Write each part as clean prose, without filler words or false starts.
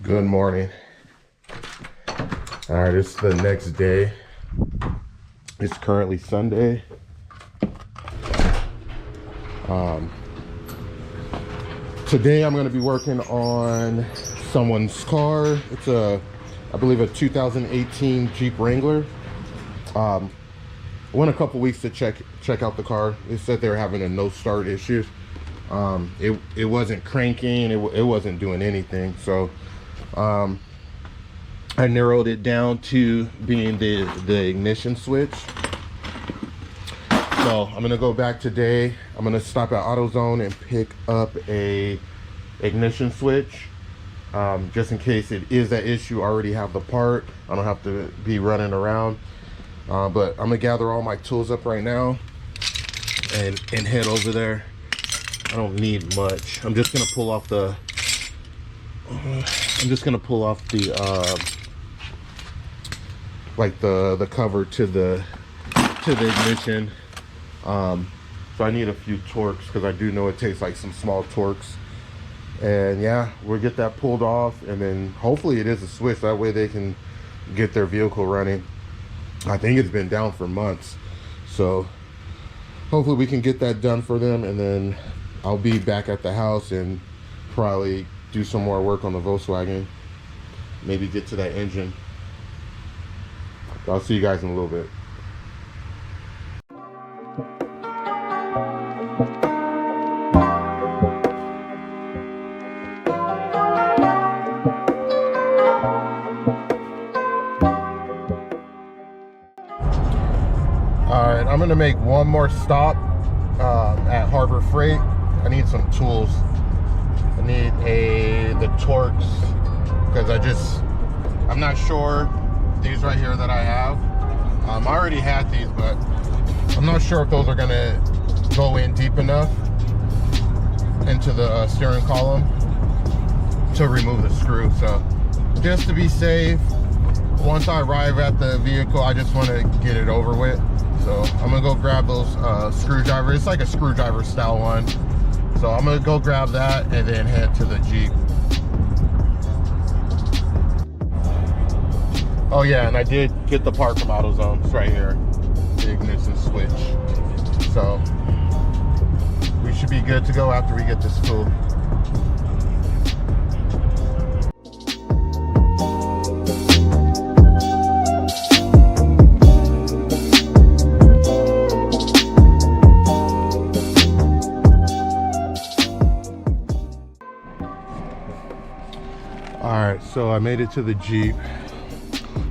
Good morning. All right, it's the next day. It's currently Sunday. Today I'm going to be working on someone's car. It's I believe a 2018 Jeep Wrangler. Went a couple weeks to check out the car. They said they were having a no start issue. It wasn't cranking. It wasn't doing anything. So I narrowed it down to being the ignition switch. So I'm gonna go back today. I'm gonna stop at AutoZone and pick up a ignition switch, just in case it is that issue. I already have the part. I don't have to be running around. But I'm gonna gather all my tools up right now and head over there. I don't need much. I'm just gonna pull off the like the cover to the ignition. So I need a few torques because I do know it takes like some small torques. And yeah, we'll get that pulled off, and then hopefully it is a switch. That way they can get their vehicle running. I think it's been down for months, so hopefully we can get that done for them, and then I'll be back at the house and probably do some more work on the Volkswagen. Maybe get to that engine. I'll see you guys in a little bit. Alright, I'm gonna make one more stop at Harbor Freight. I need some tools. I need the Torx, because I'm not sure. These right here that I have, I already had these, but I'm not sure if those are gonna go in deep enough into the steering column to remove the screw. So just to be safe, once I arrive at the vehicle, I just want to get it over with. So I'm gonna go grab those screwdrivers. It's like a screwdriver style one. So I'm gonna go grab that and then head to the Jeep. Oh yeah, and I did get the part from AutoZone. It's right here, the ignition switch. So we should be good to go after we get this tool. Alright, so I made it to the Jeep.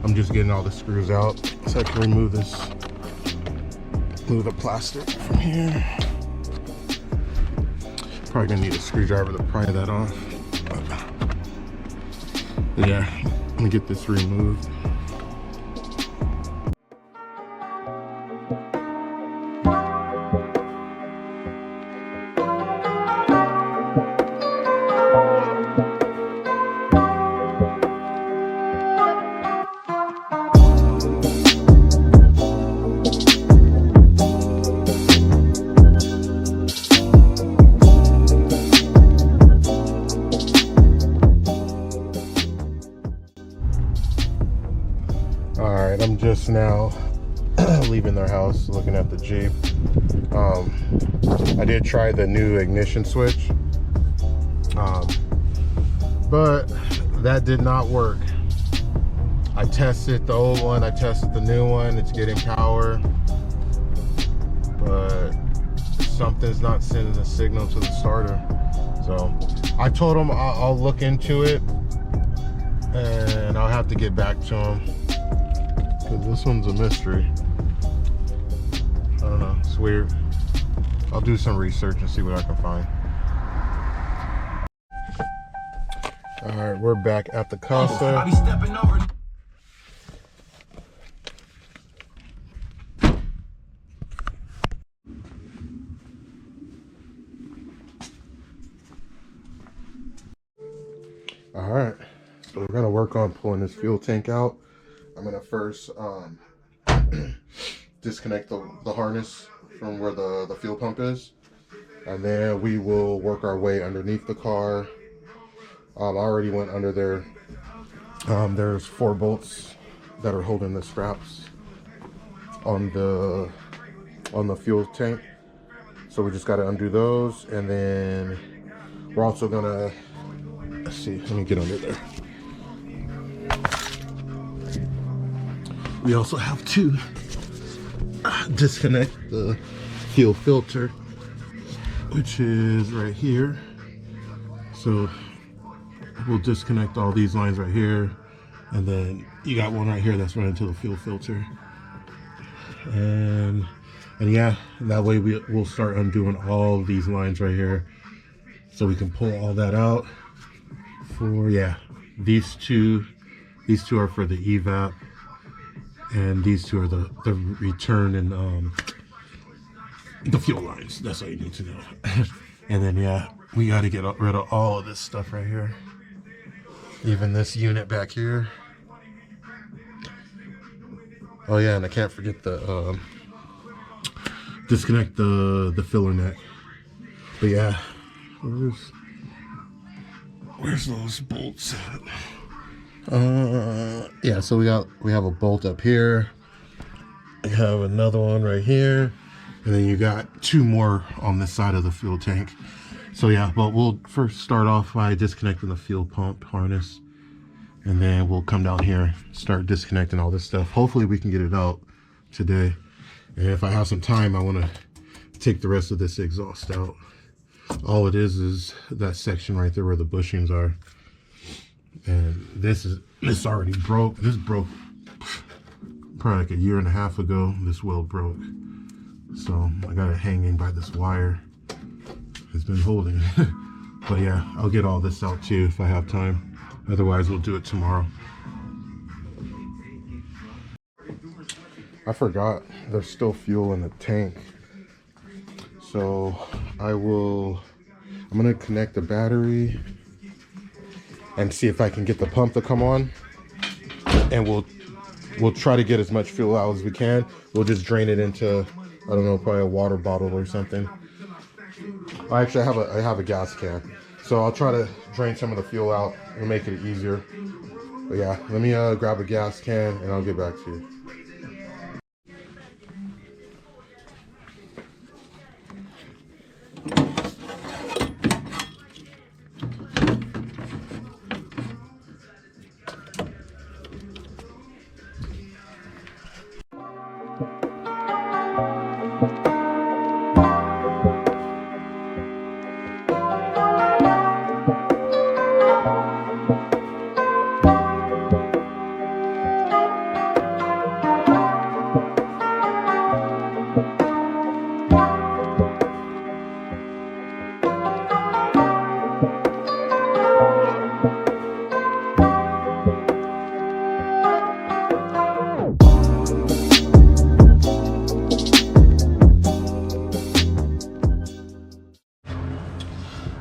I'm just getting all the screws out so I can remove the plastic from here. Probably gonna need a screwdriver to pry that off. But yeah, I'm gonna get this removed. I'm just now leaving their house, looking at the Jeep. I did try the new ignition switch, but that did not work. I tested the old one, I tested the new one. It's getting power, but something's not sending a signal to the starter. So I told them I'll look into it, and I'll have to get back to them. This one's a mystery. I don't know, it's weird. I'll do some research and see what I can find. All right, we're back at the Casa. All right, so we're gonna work on pulling this fuel tank out. I'm gonna first disconnect the harness from where the fuel pump is, and then we will work our way underneath the car I already went under there. There's 4 bolts that are holding the straps on the fuel tank, so we just got to undo those, and then we're also gonna, let's see, let me get under there. We also have to disconnect the fuel filter, which is right here. So we'll disconnect all these lines right here, and then you got one right here that's running to the fuel filter, and yeah, that way we'll start undoing all these lines right here, so we can pull all that out. For, yeah, these two are for the evap, and these two are the return and the fuel lines. That's all you need to know. And then, yeah, we got to get rid of all of this stuff right here, even this unit back here. Oh yeah, and I can't forget the disconnect the filler neck. But yeah, where's those bolts at? Yeah, so we have a bolt up here. We have another one right here, and then you got 2 more on this side of the fuel tank. So yeah, but we'll first start off by disconnecting the fuel pump harness, and then we'll come down here, start disconnecting all this stuff. Hopefully we can get it out today, and if I have some time, I want to take the rest of this exhaust out. All it is that section right there where the bushings are. And this already broke. This broke probably like a year and a half ago. This wheel broke, so I got it hanging by this wire. It's been holding. But yeah, I'll get all this out too if I have time. Otherwise we'll do it tomorrow. I forgot there's still fuel in the tank, so I'm gonna connect the battery and see if I can get the pump to come on, and we'll try to get as much fuel out as we can. We'll just drain it into, I don't know, probably a water bottle or something. Actually, I have a gas can, so I'll try to drain some of the fuel out and make it easier. But yeah, let me grab a gas can and I'll get back to you.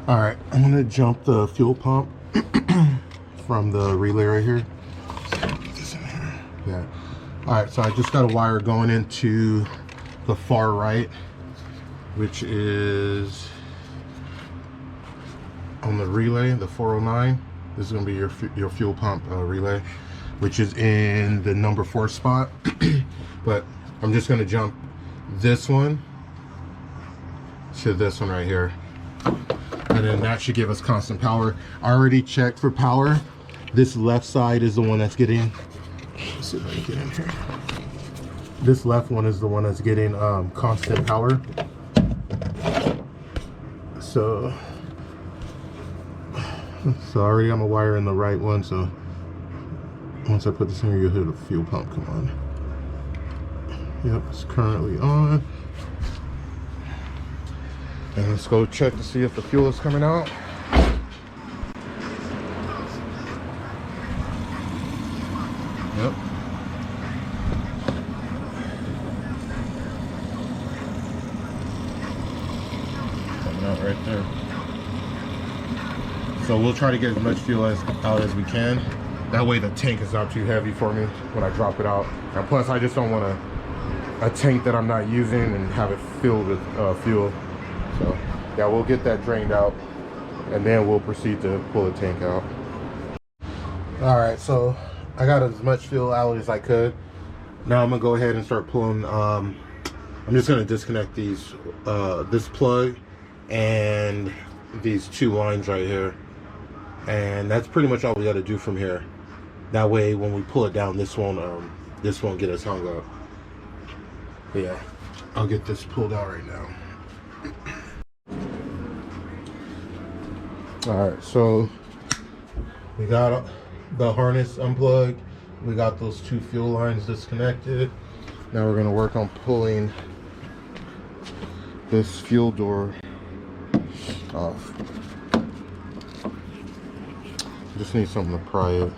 All right, I'm gonna jump the fuel pump from the relay right here. Put this in here. Yeah. All right, so I just got a wire going into the far right, which is on the relay, the 409. This is gonna be your fuel pump relay, which is in the number 4 spot. But I'm just gonna jump this one to this one right here, and then that should give us constant power. I already checked for power. This left side is the one that's getting, let's see if I can get in here. This left one is the one that's getting constant power. So already I'm a wire in the right one, so once I put this in here, you'll hear the fuel pump come on. Yep, it's currently on. And let's go check to see if the fuel is coming out. Yep. Coming out right there. So we'll try to get as much fuel out as we can. That way the tank is not too heavy for me when I drop it out. And plus I just don't want a tank that I'm not using and have it filled with fuel. So yeah, we'll get that drained out and then we'll proceed to pull the tank out. All right, so I got as much fuel out as I could. Now I'm gonna go ahead and start pulling. I'm just gonna disconnect these, this plug and these two lines right here, and that's pretty much all we got to do from here. That way, when we pull it down, this won't get us hung up. But yeah, I'll get this pulled out right now. All right, so we got the harness unplugged. We got those two fuel lines disconnected. Now we're gonna work on pulling this fuel door off. Just need something to pry it.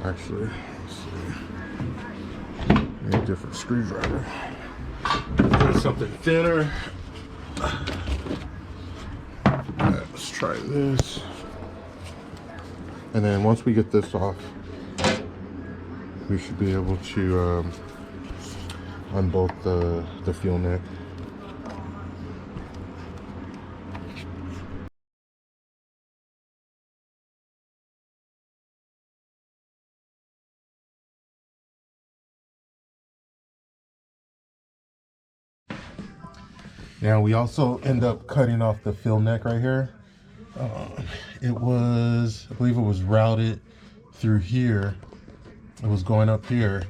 Actually, let's see. Need a different screwdriver. Need something thinner. Alright, let's try this. And then once we get this off, we should be able to unbolt the fuel neck. Now we also end up cutting off the fuel neck right here. It was, I believe it was routed through here. It was going up here.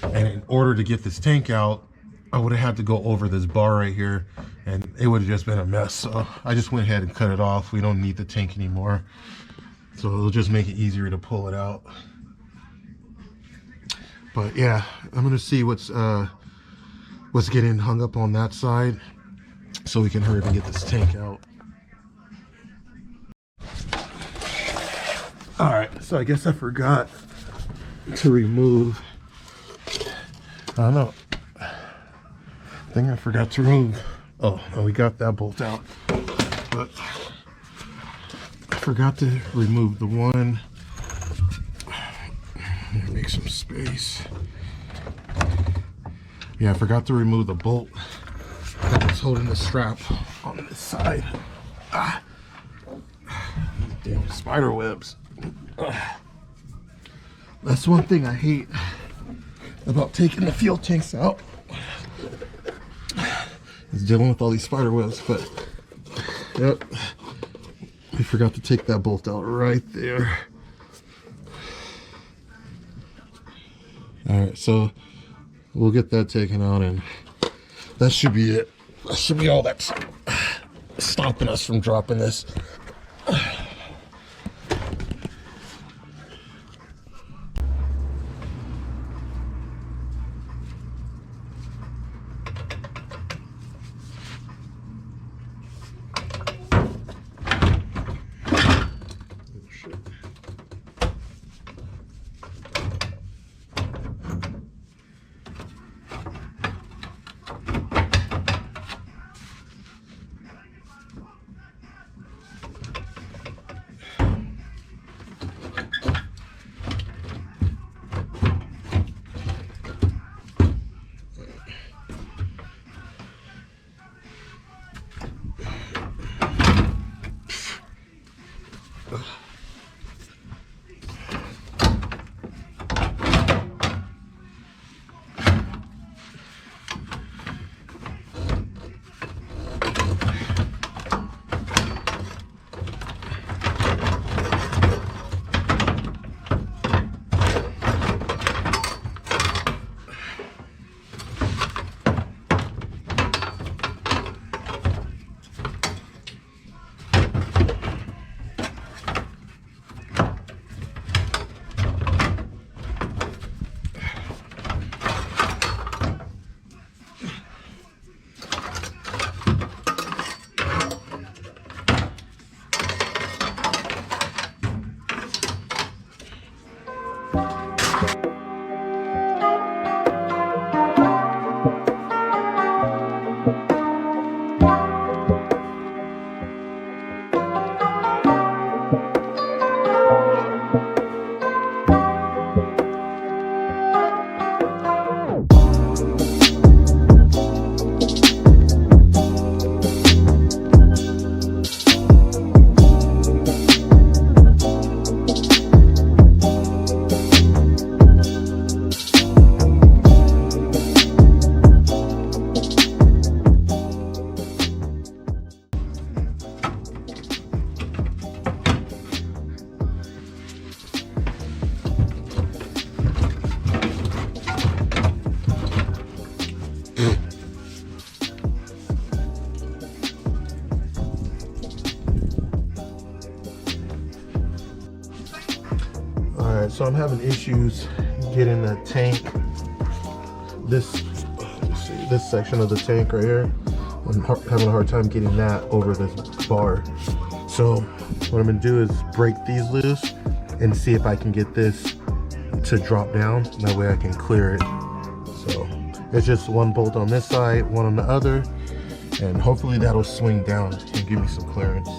And in order to get this tank out, I would have had to go over this bar right here, and it would have just been a mess. So I just went ahead and cut it off. We don't need the tank anymore. So it'll just make it easier to pull it out. But yeah, I'm gonna see what's getting hung up on that side, so we can hurry up and get this tank out. All right, so I guess I forgot to remove, I don't know, I think I forgot to remove, oh, no, we got that bolt out, but I forgot to remove the one, make some space. Yeah, I forgot to remove the bolt that was holding the strap on this side. Ah. Damn spider webs. That's one thing I hate about taking the fuel tanks out, is dealing with all these spider webs. But yep, we forgot to take that bolt out right there. All right, so we'll get that taken out, and that should be it. That should be all that's stopping us from dropping this. Alright, so I'm having issues getting the tank, this section of the tank right here. I'm having a hard time getting that over this bar. So what I'm gonna do is break these loose and see if I can get this to drop down. That way I can clear it. So it's just one bolt on this side, one on the other, and hopefully that'll swing down and give me some clearance.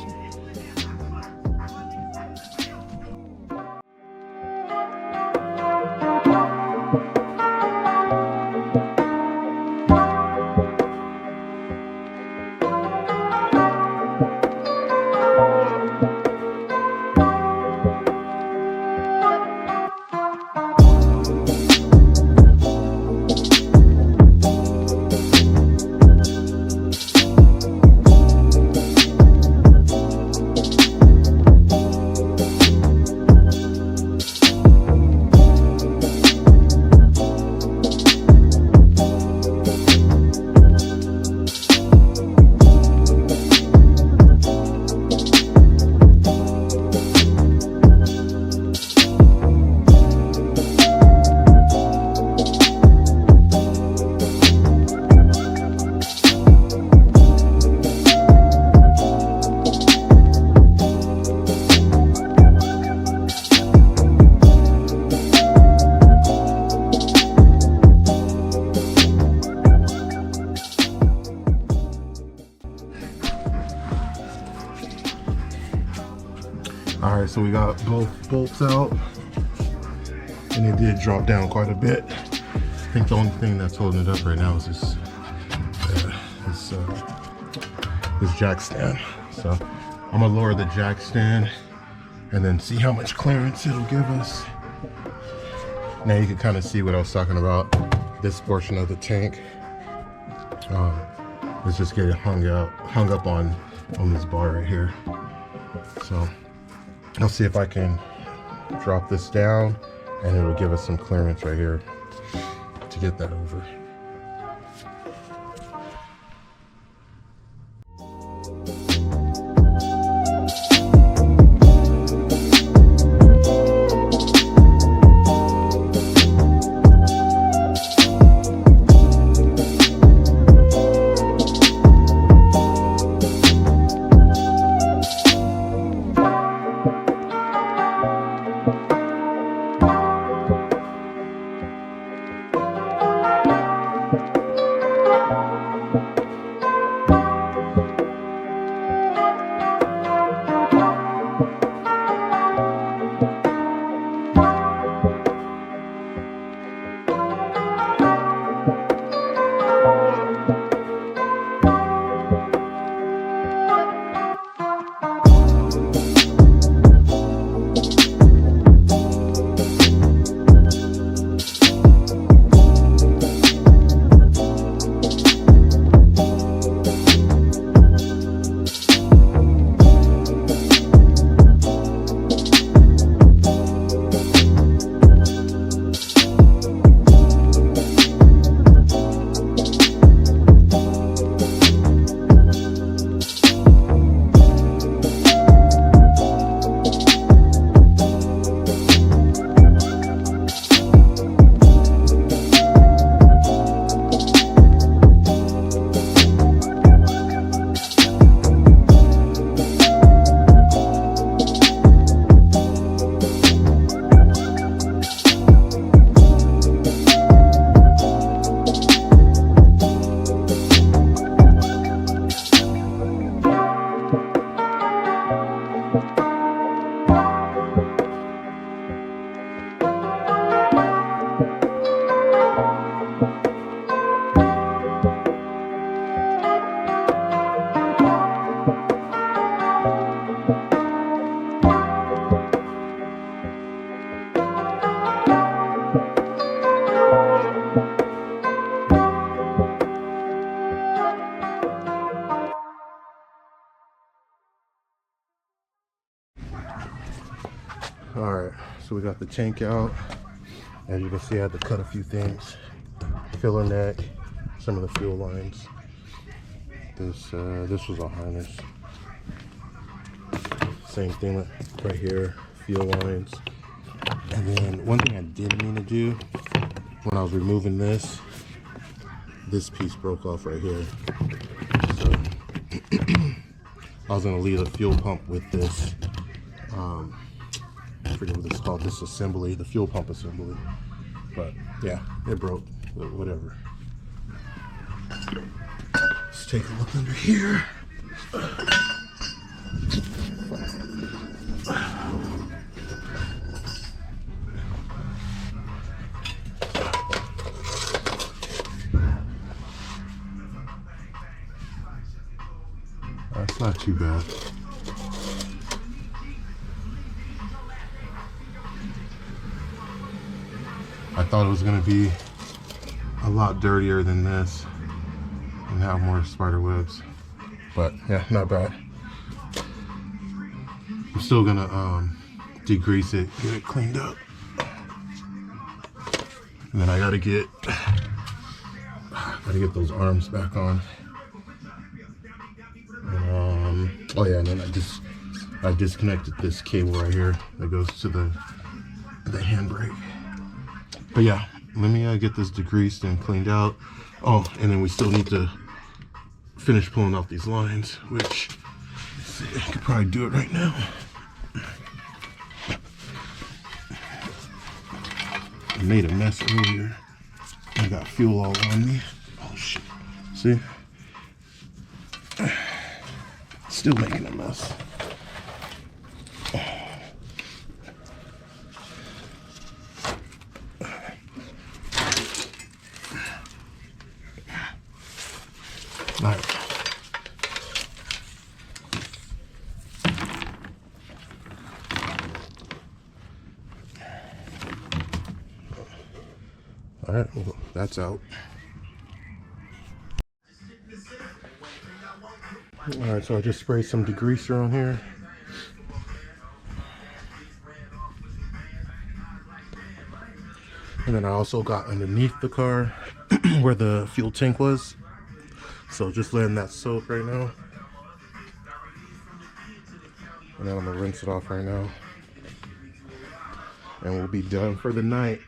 Alright, so we got both bolts out, and it did drop down quite a bit. I think the only thing that's holding it up right now is this jack stand. So I'm gonna lower the jack stand and then see how much clearance it'll give us. Now you can kind of see what I was talking about. This portion of the tank is just getting hung up on this bar right here. So I'll see if I can drop this down and it'll give us some clearance right here to get that over. Alright, so we got the tank out. As you can see, I had to cut a few things. Filler neck, some of the fuel lines. This was a harness. Same thing right here, fuel lines. And then one thing I didn't mean to do when I was removing this piece broke off right here. So I was gonna leave the fuel pump with this. I forget what it's called. This assembly, the fuel pump assembly. But yeah, it broke. But whatever. Let's take a look under here. That's not too bad. I thought it was going to be a lot dirtier than this and have more spider webs, but yeah, not bad. I'm still gonna degrease it, get it cleaned up, and then I gotta get those arms back on. And, oh yeah, and then I disconnected this cable right here that goes to the handbrake. But yeah, let me get this degreased and cleaned out. Oh, and then we still need to finish pulling off these lines, which I could probably do it right now. I made a mess earlier. I got fuel all on me. Oh shit. See? Still making a mess. Alright. Alright, well, that's out. Alright, so I just sprayed some degreaser on here. And then I also got underneath the car where the fuel tank was. So just letting that soak right now. And then I'm gonna rinse it off right now. And we'll be done for the night.